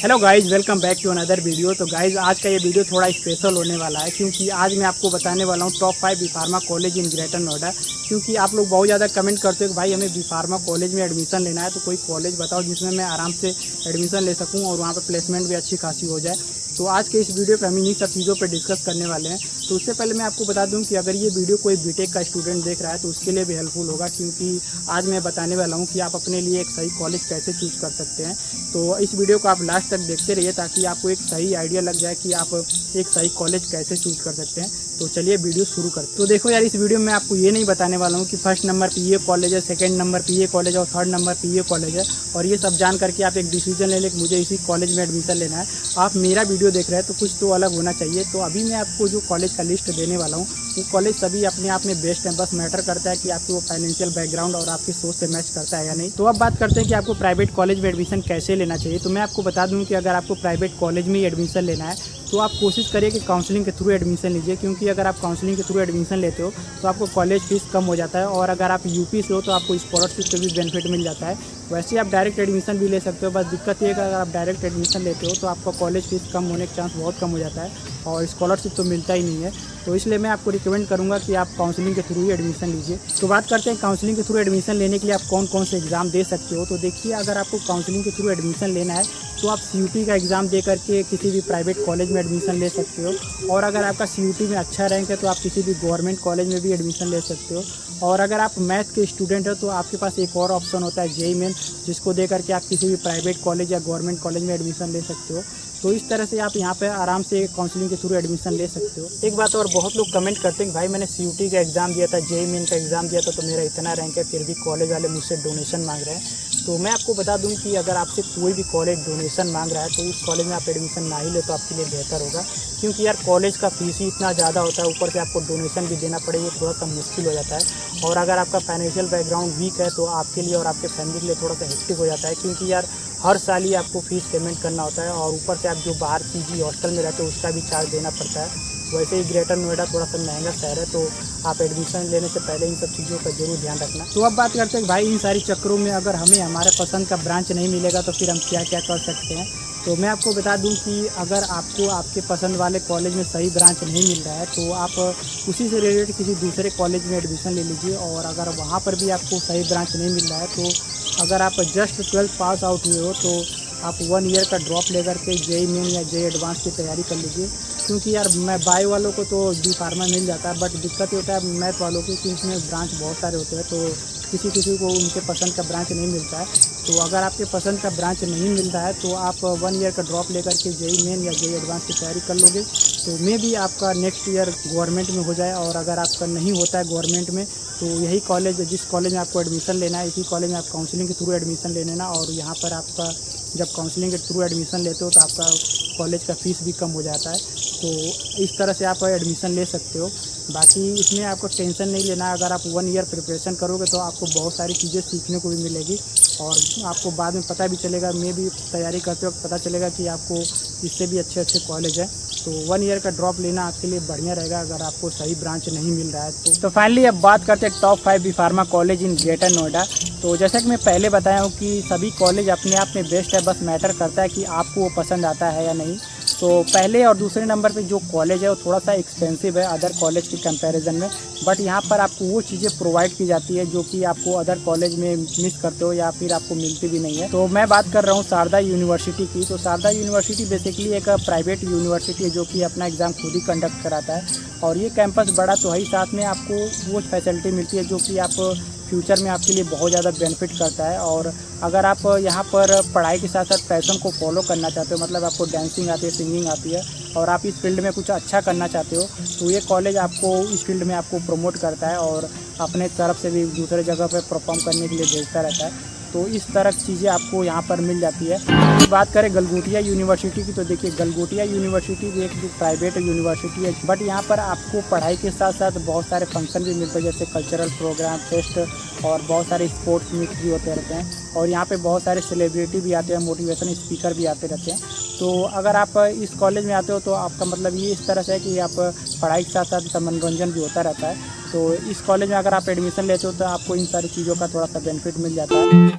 Hello guys, welcome back to another video. तो guys आज का ये वीडियो थोड़ा स्पेशल होने वाला है क्योंकि आज मैं आपको बताने वाला हूँ top 5 B pharma college in Greater Noida. क्योंकि आप लोग बहुत ज़्यादा कमेंट करते हो कि भाई हमें बी फार्मा कॉलेज में एडमिशन लेना है, तो कोई कॉलेज बताओ जिसमें मैं आराम से एडमिशन ले सकूँ और वहाँ पर प्लेसमेंट भी अच्छी खासी हो जाए। तो आज के इस वीडियो पे हम इन्हीं सब चीज़ों पे डिस्कस करने वाले हैं। तो उससे पहले मैं आपको बता दूं कि अगर ये वीडियो कोई बीटेक का स्टूडेंट देख रहा है तो उसके लिए भी हेल्पफुल होगा, क्योंकि आज मैं बताने वाला हूं कि आप अपने लिए एक सही कॉलेज कैसे चूज कर सकते हैं। तो इस वीडियो को आप लास्ट तक देखते रहिए ताकि आपको एक सही आइडिया लग जाए कि आप एक सही कॉलेज कैसे चूज कर सकते हैं। तो चलिए वीडियो शुरू करते हैं। तो देखो यार, इस वीडियो में आपको ये नहीं बताने वाला हूँ कि फर्स्ट नंबर पे ये कॉलेज है, सेकंड नंबर पे ये कॉलेज है और थर्ड नंबर पे ये कॉलेज है, और ये सब जान करके आप एक डिसीजन ले लें कि मुझे इसी कॉलेज में एडमिशन लेना है। आप मेरा वीडियो देख रहे हैं तो कुछ तो अलग होना चाहिए। तो अभी मैं आपको जो कॉलेज का लिस्ट देने वाला हूँ वो कॉलेज सभी अपने आप में बेस्ट है, बस मैटर करता है कि आपकी वो फाइनेंशियल बैकग्राउंड और आपकी सोच से मैच करता है या नहीं। तो अब बात करते हैं कि आपको प्राइवेट कॉलेज में एडमिशन कैसे लेना चाहिए। तो मैं आपको बता दूं कि अगर आपको प्राइवेट कॉलेज में ही एडमिशन लेना है तो आप कोशिश करिए कि काउंसलिंग के थ्रू एडमिशन लीजिए, क्योंकि अगर आप काउंसलिंग के थ्रू एडमिशन लेते हो तो आपको कॉलेज फीस कम हो जाता है, और अगर आप यूपी से हो तो आपको स्कॉलरशिप से भी बेनिफिट मिल जाता है। वैसे आप डायरेक्ट एडमिशन भी ले सकते हो, बस दिक्कत ये है कि अगर आप डायरेक्ट एडमिशन लेते हो तो आपका कॉलेज फीस कम होने का चांस बहुत कम हो जाता है और स्कॉलरशिप तो मिलता ही नहीं है। तो इसलिए मैं आपको रिकमेंड करूंगा कि आप काउंसलिंग के थ्रू ही एडमिशन लीजिए। तो बात करते हैं काउंसलिंग के थ्रू एडमिशन लेने के लिए आप कौन कौन से एग्ज़ाम दे सकते हो। तो देखिए, अगर आपको काउंसलिंग के थ्रू एडमिशन लेना है तो आप CUT का एग्ज़ाम दे करके किसी भी प्राइवेट कॉलेज में एडमिशन ले सकते हो, और अगर आपका CUT में अच्छा रैंक है तो आप किसी भी गवर्नमेंट कॉलेज में भी एडमिशन ले सकते हो। और अगर आप मैथ के स्टूडेंट हो तो आपके पास एक और ऑप्शन होता है JEE मेन, जिसको दे करके आप किसी भी प्राइवेट कॉलेज या गवर्नमेंट कॉलेज में एडमिशन ले सकते हो। तो इस तरह से आप यहाँ पे आराम से काउंसलिंग के थ्रू एडमिशन ले सकते हो। एक बात और, बहुत लोग कमेंट करते हैं कि भाई मैंने CUT का एग्ज़ाम दिया था, JEE मेन का एग्ज़ाम दिया था, तो मेरा इतना रैंक है, फिर भी कॉलेज वाले मुझसे डोनेशन मांग रहे हैं। तो मैं आपको बता दूं कि अगर आपसे कोई भी कॉलेज डोनेशन मांग रहा है तो उस कॉलेज में आप एडमिशन ना ही ले तो आपके लिए बेहतर होगा, क्योंकि यार कॉलेज का फीस ही इतना ज़्यादा होता है, ऊपर से आपको डोनेशन भी देना पड़ेगा, थोड़ा सा मुश्किल हो जाता है। और अगर आपका फाइनेंशियल बैकग्राउंड वीक है तो आपके लिए और आपके फैमिली के लिए थोड़ा सा हेक्टिक हो जाता है, क्योंकि यार हर साल ही आपको फ़ीस पेमेंट करना होता है, और ऊपर से आप जो बाहर PG हॉस्टल में रहते हो उसका भी चार्ज देना पड़ता है। वैसे ही ग्रेटर नोएडा थोड़ा सा महंगा शहर है, तो आप एडमिशन लेने से पहले इन सब चीज़ों का जरूर ध्यान रखना। तो अब बात करते हैं भाई, इन सारी चक्करों में अगर हमें हमारे पसंद का ब्रांच नहीं मिलेगा तो फिर हम क्या क्या कर सकते हैं। तो मैं आपको बता दूं कि अगर आपको आपके पसंद वाले कॉलेज में सही ब्रांच नहीं मिल रहा है तो आप उसी से रिलेटेड किसी दूसरे कॉलेज में एडमिशन ले लीजिए, और अगर वहाँ पर भी आपको सही ब्रांच नहीं मिल रहा है तो अगर आप जस्ट 12th पास आउट हुए हो तो आप 1 ईयर का ड्रॉप लेकर के JEE मेन या JEE एडवांस की तैयारी कर लीजिए। क्योंकि यार मैं बायो वालों को तो बी फार्मा मिल जाता है, बट दिक्कत ये होता है मैथ वालों की कि इसमें ब्रांच बहुत सारे होते हैं, तो किसी को उनके पसंद का ब्रांच नहीं मिलता है। तो अगर आपके पसंद का ब्रांच नहीं मिल रहा है तो आप 1 ईयर का ड्रॉप लेकर के JEE मेन या JEE एडवांस की तैयारी कर लोगे तो मे भी आपका नेक्स्ट ईयर गवर्नमेंट में हो जाए। और अगर आपका नहीं होता है गवर्नमेंट में तो यही कॉलेज, जिस कॉलेज में आपको एडमिशन लेना है, इसी कॉलेज में आप काउंसलिंग के थ्रू एडमिशन ले लेना, और यहाँ पर आपका जब काउंसलिंग के थ्रू एडमिशन लेते हो तो आपका कॉलेज का फ़ीस भी कम हो जाता है। तो इस तरह से आप एडमिशन ले सकते हो। बाकी इसमें आपको टेंशन नहीं लेना है, अगर आप 1 ईयर प्रिपरेशन करोगे तो आपको बहुत सारी चीज़ें सीखने को भी मिलेगी, और आपको बाद में पता भी चलेगा, मैं भी तैयारी करते वक्त पता चलेगा कि आपको इससे भी अच्छे अच्छे कॉलेज है। तो 1 ईयर का ड्रॉप लेना आपके लिए बढ़िया रहेगा अगर आपको सही ब्रांच नहीं मिल रहा है तो फाइनली अब बात करते हैं top 5 B pharma college in Greater Noida. तो जैसा कि मैं पहले बताया हूँ कि सभी कॉलेज अपने आप में बेस्ट है, बस मैटर करता है कि आपको वो पसंद आता है या नहीं। तो पहले और दूसरे नंबर पे जो कॉलेज है वो थोड़ा सा एक्सपेंसिव है अदर कॉलेज के कंपैरिजन में, बट यहाँ पर आपको वो चीज़ें प्रोवाइड की जाती है जो कि आपको अदर कॉलेज में मिस करते हो या फिर आपको मिलती भी नहीं है। तो मैं बात कर रहा हूँ शारदा यूनिवर्सिटी की। तो शारदा यूनिवर्सिटी बेसिकली एक प्राइवेट यूनिवर्सिटी है जो कि अपना एग्ज़ाम खुद ही कंडक्ट कराता है, और ये कैंपस बड़ा तो है ही, साथ में आपको वो फैसिलिटी मिलती है जो कि आप फ्यूचर में आपके लिए बहुत ज़्यादा बेनिफिट करता है। और अगर आप यहाँ पर पढ़ाई के साथ साथ पैशन को फॉलो करना चाहते हो, मतलब आपको डांसिंग आती है, सिंगिंग आती है, और आप इस फील्ड में कुछ अच्छा करना चाहते हो, तो ये कॉलेज आपको इस फील्ड में आपको प्रमोट करता है और अपने तरफ से भी दूसरे जगह पर परफॉर्म करने के लिए भेजता रहता है। तो इस तरह की चीज़ें आपको यहाँ पर मिल जाती है। बात करें गलगोटिया यूनिवर्सिटी की, तो देखिए गलगोटिया यूनिवर्सिटी भी एक प्राइवेट यूनिवर्सिटी है, बट यहाँ पर आपको पढ़ाई के साथ साथ बहुत सारे फंक्शन भी मिलते हैं, जैसे कल्चरल प्रोग्राम, फेस्ट, और बहुत सारे स्पोर्ट्स मीट भी होते रहते हैं, और यहाँ पे बहुत सारे सेलिब्रिटी भी आते हैं, मोटिवेशन स्पीकर भी आते रहते हैं। तो अगर आप इस कॉलेज में आते हो तो आपका मतलब ये इस तरह से है कि आप पढ़ाई के साथ साथ मनोरंजन भी होता रहता है। तो इस कॉलेज में अगर आप एडमिशन लेते हो तो आपको इन सारी चीज़ों का थोड़ा सा बेनिफिट मिल जाता है।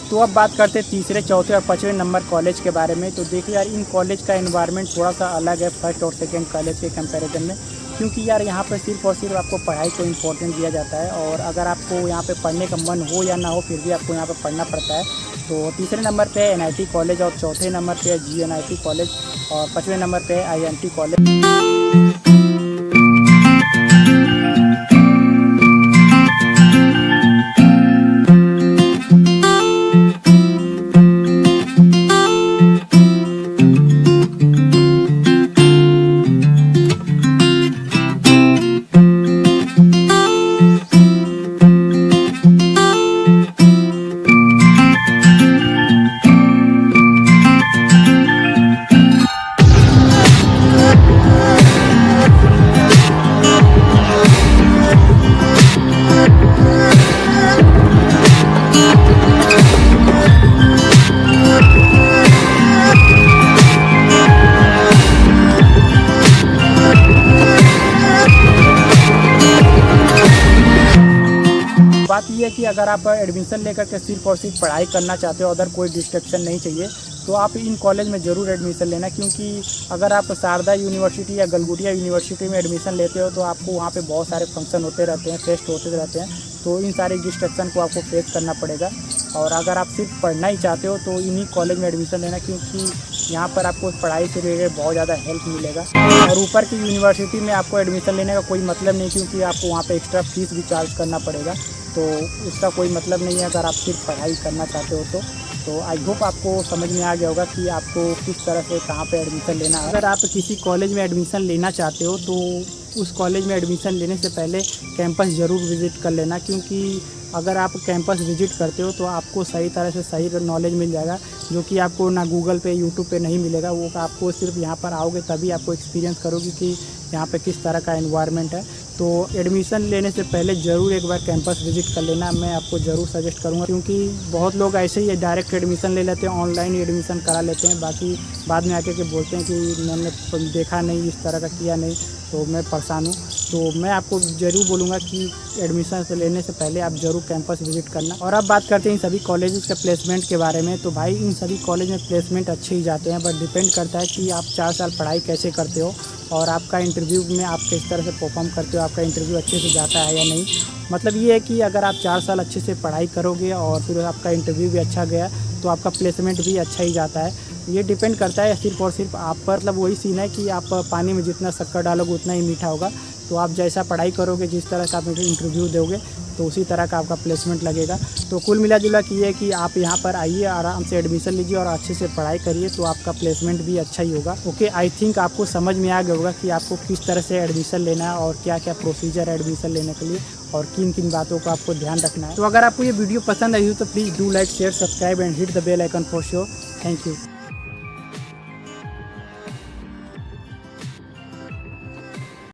तो अब बात करते हैं तीसरे, चौथे और पाँचवें नंबर कॉलेज के बारे में। तो देखिए यार, इन कॉलेज का एनवायरनमेंट थोड़ा सा अलग है फर्स्ट और सेकंड कॉलेज के कंपैरिजन में, क्योंकि यार यहाँ पर सिर्फ और सिर्फ आपको पढ़ाई को इम्पोर्टेंट दिया जाता है, और अगर आपको यहाँ पे पढ़ने का मन हो या ना हो फिर भी आपको यहाँ पर पढ़ना पड़ता है। तो तीसरे नंबर पे है NIT कॉलेज, और चौथे नंबर पे है GNIT कॉलेज, और पाँचवें नंबर पे है INT कॉलेज। बात ये है कि अगर आप एडमिशन लेकर के सिर्फ और सिर्फ पढ़ाई करना चाहते हो, अदर कोई डिस्ट्रैक्शन नहीं चाहिए, तो आप इन कॉलेज में ज़रूर एडमिशन लेना। क्योंकि अगर आप शारदा यूनिवर्सिटी या गलगोटिया यूनिवर्सिटी में एडमिशन लेते हो तो आपको वहाँ पे बहुत सारे फंक्शन होते रहते हैं, फेस्ट होते रहते हैं, तो इन सारे डिस्ट्रैक्शन को आपको फेस करना पड़ेगा। और अगर आप सिर्फ पढ़ना ही चाहते हो तो इन्हीं कॉलेज में एडमिशन लेना, क्योंकि यहाँ पर आपको पढ़ाई से रिलेटेड बहुत ज़्यादा हेल्प मिलेगा। और ऊपर की यूनिवर्सिटी में आपको एडमिशन लेने का कोई मतलब नहीं, क्योंकि आपको वहाँ पे एक्स्ट्रा फीस भी चार्ज करना पड़ेगा, तो उसका कोई मतलब नहीं है अगर आप सिर्फ पढ़ाई करना चाहते हो तो आई होप आपको समझ में आ गया होगा कि आपको किस तरह से कहाँ पे एडमिशन लेना है। अगर आप किसी कॉलेज में एडमिशन लेना चाहते हो तो उस कॉलेज में एडमिशन लेने से पहले कैंपस ज़रूर विज़िट कर लेना, क्योंकि अगर आप कैंपस विज़िट करते हो तो आपको सही तरह से सही नॉलेज मिल जाएगा, जो कि आपको ना गूगल पे यूट्यूब पे नहीं मिलेगा। वो आपको सिर्फ यहाँ पर आओगे तभी आपको एक्सपीरियंस करोगे कि यहाँ पे किस तरह का एनवायरनमेंट है। तो एडमिशन लेने से पहले ज़रूर एक बार कैंपस विज़िट कर लेना, मैं आपको ज़रूर सजेस्ट करूँगा, क्योंकि बहुत लोग ऐसे ही डायरेक्ट एडमिशन ले लेते हैं, ऑनलाइन ही एडमिशन करा लेते हैं, बाकी बाद में आके के बोलते हैं कि मैंने देखा नहीं, इस तरह का किया नहीं, तो मैं परेशान हूँ। तो मैं आपको ज़रूर बोलूँगा कि एडमिशन लेने से पहले आप ज़रूर कैंपस विज़िट करना। और अब बात करते हैं इन सभी कॉलेजेस के प्लेसमेंट के बारे में। तो भाई इन सभी कॉलेज में प्लेसमेंट अच्छे ही जाते हैं, बट डिपेंड करता है कि आप 4 साल पढ़ाई कैसे करते हो और आपका इंटरव्यू में आप किस तरह से परफॉर्म करते हो, आपका इंटरव्यू अच्छे से जाता है या नहीं। मतलब ये है कि अगर आप 4 साल अच्छे से पढ़ाई करोगे और फिर आपका इंटरव्यू भी अच्छा गया तो आपका प्लेसमेंट भी अच्छा ही जाता है। ये डिपेंड करता है सिर्फ और सिर्फ आप पर। मतलब वही सीन है कि आप पानी में जितना शक्कर डालोगे उतना ही मीठा होगा। तो आप जैसा पढ़ाई करोगे, जिस तरह का आप इंटरव्यू दोगे, तो उसी तरह का आपका प्लेसमेंट लगेगा। तो कुल मिला जुला कि ये कि आप यहाँ पर आइए, आराम से एडमिशन लीजिए और अच्छे से पढ़ाई करिए, तो आपका प्लेसमेंट भी अच्छा ही होगा। ओके, आई थिंक आपको समझ में आ गया होगा कि आपको किस तरह से एडमिशन लेना है और क्या क्या प्रोसीजर है एडमिशन लेने के लिए और किन किन बातों का आपको ध्यान रखना है। तो अगर आपको ये वीडियो पसंद आई हो तो please do like, share, subscribe and hit the bell icon for sure. Thank you.